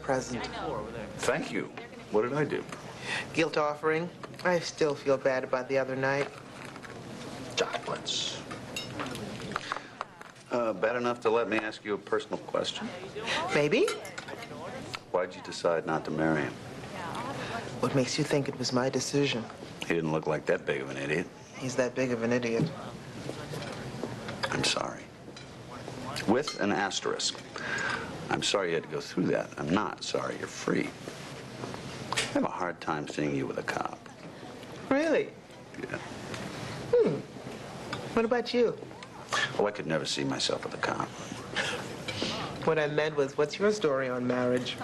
present. Thank you. What did I do? Guilt offering. I still feel bad about the other night. Chocolates. Bad enough to let me ask you a personal question? Maybe? Why'd you decide not to marry him? What makes you think it was my decision? He didn't look like that big of an idiot. He's that big of an idiot. I'm sorry. With an asterisk. I'm sorry you had to go through that. I'm not sorry you're free. I have a hard time seeing you with a cop. Really? Yeah. What about you? Oh, I could never see myself with a cop. What I meant was, what's your story on marriage?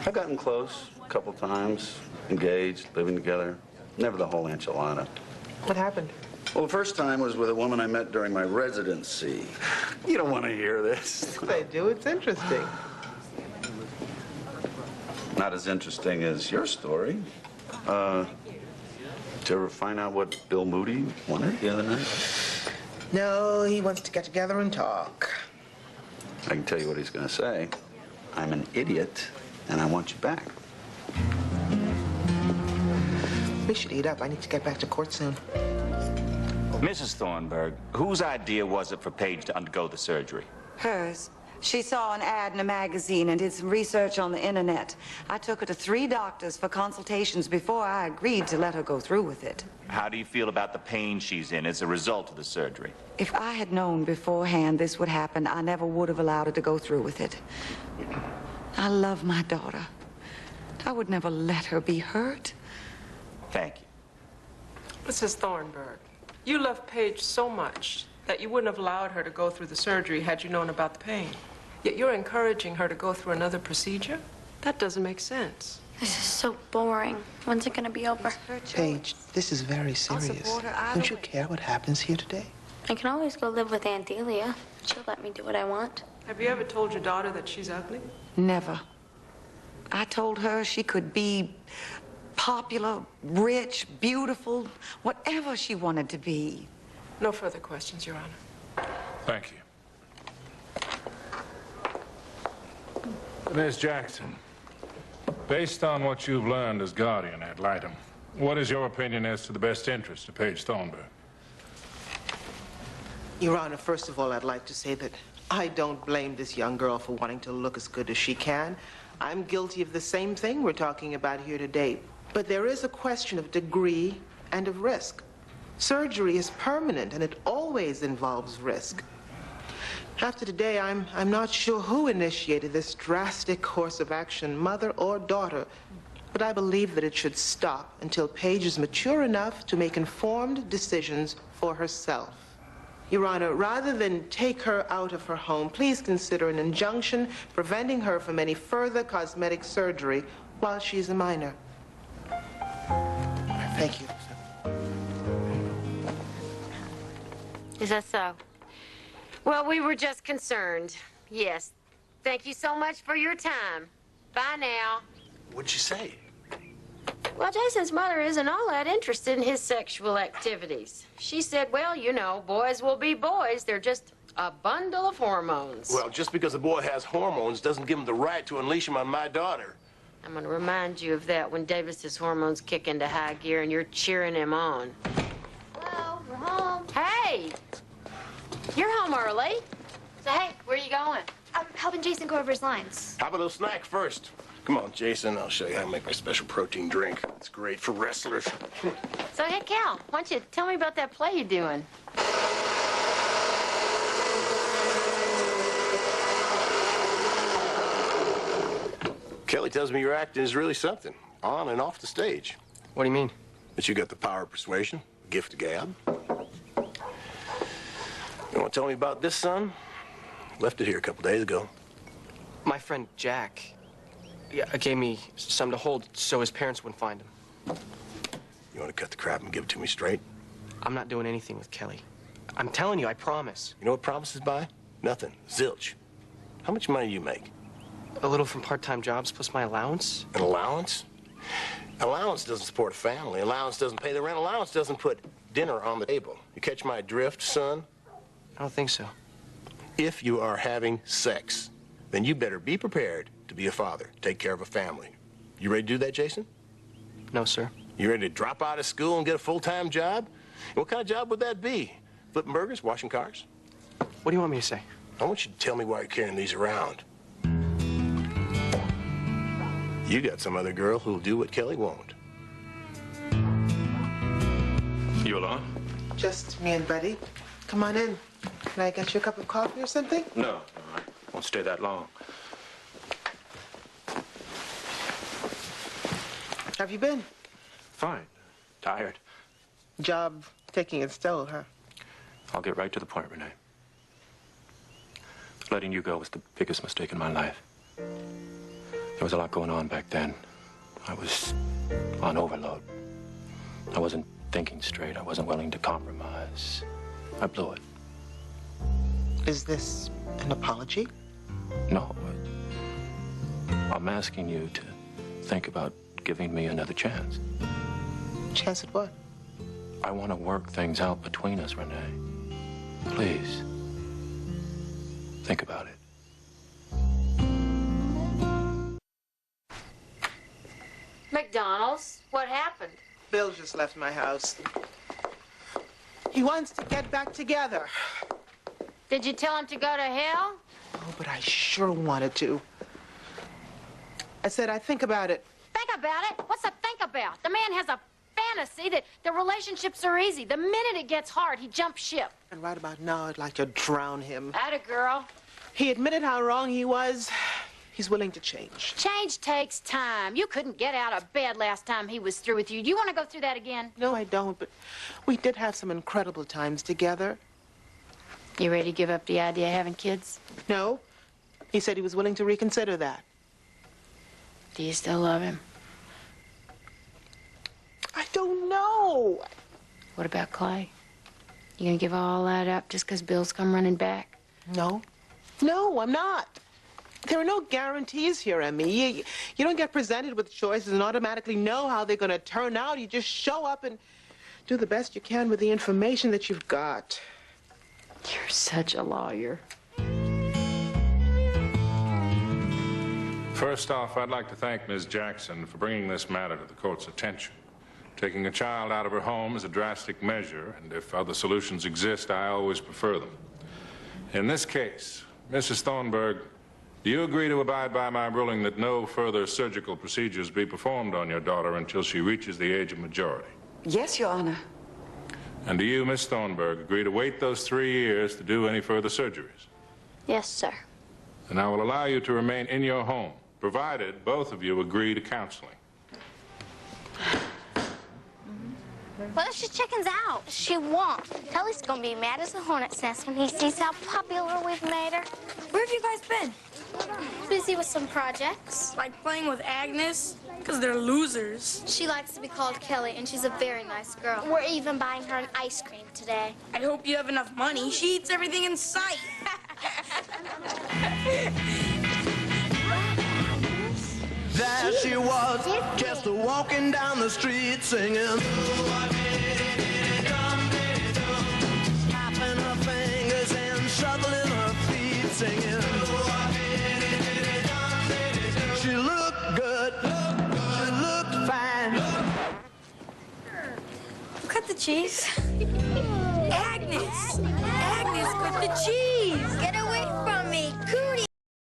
I've gotten close a couple times, engaged, living together. Never the whole enchilada. What happened? Well, the first time was with a woman I met during my residency. You don't want to hear this. Yes, I do. It's interesting. Not as interesting as your story. Did you ever find out what Bill Moody wanted the other night? No, he wants to get together and talk. I can tell you what he's going to say. I'm an idiot, and I want you back. We should eat up. I need to get back to court soon. Mrs. Thornburg, whose idea was it for Paige to undergo the surgery? Hers. She saw an ad in a magazine and did some research on the internet. I took her to 3 doctors for consultations before I agreed to let her go through with it. How do you feel about the pain she's in as a result of the surgery? If I had known beforehand this would happen, I never would have allowed her to go through with it. I love my daughter. I would never let her be hurt. Thank you. Mrs. Thornburg, you love Paige so much that you wouldn't have allowed her to go through the surgery had you known about the pain. Yet you're encouraging her to go through another procedure? That doesn't make sense. This is so boring. When's it gonna be over? Paige, this is very serious. Don't you care what happens here today? I can always go live with Aunt Delia. She'll let me do what I want. Have you ever told your daughter that she's ugly? Never. I told her she could be popular, rich, beautiful, whatever she wanted to be. No further questions, Your Honor. Thank you. Ms. Jackson, based on what you've learned as guardian ad litem, what is your opinion as to the best interest of Paige Thornburg? Your Honor, first of all, I'd like to say that I don't blame this young girl for wanting to look as good as she can. I'm guilty of the same thing we're talking about here today. But there is a question of degree and of risk. Surgery is permanent, and it always involves risk. After today, I'm not sure who initiated this drastic course of action, mother or daughter, but I believe that it should stop until Paige is mature enough to make informed decisions for herself. Your Honor, rather than take her out of her home, please consider an injunction preventing her from any further cosmetic surgery while she's a minor. Thank you. Is that so? Well, we were just concerned. Yes. Thank you so much for your time. Bye now. What'd she say? Well, Jason's mother isn't all that interested in his sexual activities. She said, well, you know, boys will be boys. They're just a bundle of hormones. Well, just because a boy has hormones doesn't give him the right to unleash them on my daughter. I'm going to remind you of that when Davis's hormones kick into high gear and you're cheering him on. Hello, we're home. Hey! You're home early. So, hey, where are you going? I'm helping Jason go over his lines. How about a snack first? Come on, Jason, I'll show you how to make my special protein drink. It's great for wrestlers. So, hey, Cal, why don't you tell me about that play you're doing? Kelly tells me your acting is really something, on and off the stage. What do you mean? That you got the power of persuasion, gift of gab. You want to tell me about this, son? Left it here a couple days ago. My friend Jack gave me some to hold so his parents wouldn't find him. You want to cut the crap and give it to me straight? I'm not doing anything with Kelly. I'm telling you, I promise. You know what promises buy? Nothing. Zilch. How much money do you make? A little from part-time jobs plus my allowance. An allowance? Allowance doesn't support a family. Allowance doesn't pay the rent. Allowance doesn't put dinner on the table. You catch my drift, son? I don't think so. If you are having sex, then you better be prepared to be a father, take care of a family. You ready to do that, Jason? No, sir. You ready to drop out of school and get a full-time job? What kind of job would that be? Flipping burgers, washing cars? What do you want me to say? I want you to tell me why you're carrying these around. You got some other girl who'll do what Kelly won't. You alone? Just me and Buddy. Come on in. Can I get you a cup of coffee or something? No, I won't stay that long. How have you been? Fine. Tired. Job taking its toll, huh? I'll get right to the point, Rene. Letting you go was the biggest mistake in my life. There was a lot going on back then. I was on overload. I wasn't thinking straight. I wasn't willing to compromise. I blew it. Is this an apology? No. I'm asking you to think about giving me another chance. Chance at what? I want to work things out between us, Rene. Please. Think about it. McDonald's? What happened? Bill just left my house. He wants to get back together. Did you tell him to go to hell? Oh, but I sure wanted to. I said I'd think about it. Think about it? What's to think about? The man has a fantasy that the relationships are easy. The minute it gets hard, he jumps ship. And right about now, I'd like to drown him. Atta girl. He admitted how wrong he was. He's willing to change. Change takes time. You couldn't get out of bed last time he was through with you. Do you want to go through that again? No, I don't, but we did have some incredible times together. You ready to give up the idea of having kids? No. He said he was willing to reconsider that. Do you still love him? I don't know. What about Clay? You gonna give all that up just because Bill's come running back? No. No, I'm not. There are no guarantees here, Emmy. You don't get presented with choices and automatically know how they're going to turn out. You just show up and do the best you can with the information that you've got. You're such a lawyer. First off, I'd like to thank Ms. Jackson for bringing this matter to the court's attention. Taking a child out of her home is a drastic measure, and if other solutions exist, I always prefer them. In this case, Mrs. Thornburg, do you agree to abide by my ruling that no further surgical procedures be performed on your daughter until she reaches the age of majority? Yes, Your Honor. And do you, Miss Thornburg, agree to wait those 3 years to do any further surgeries? Yes, sir. And I will allow you to remain in your home, provided both of you agree to counseling. What if she chickens out? She won't. Tully's gonna be mad as a hornet's nest when he sees how popular we've made her. Where have you guys been? Busy with some projects. Like playing with Agnes? Because they're losers. She likes to be called Kelly, and she's a very nice girl. We're even buying her an ice cream today. I hope you have enough money. She eats everything in sight. There she was, just walking down the street singing. Tapping her fingers and shuffling her feet singing. She looked good, she looked fine. Cut the cheese.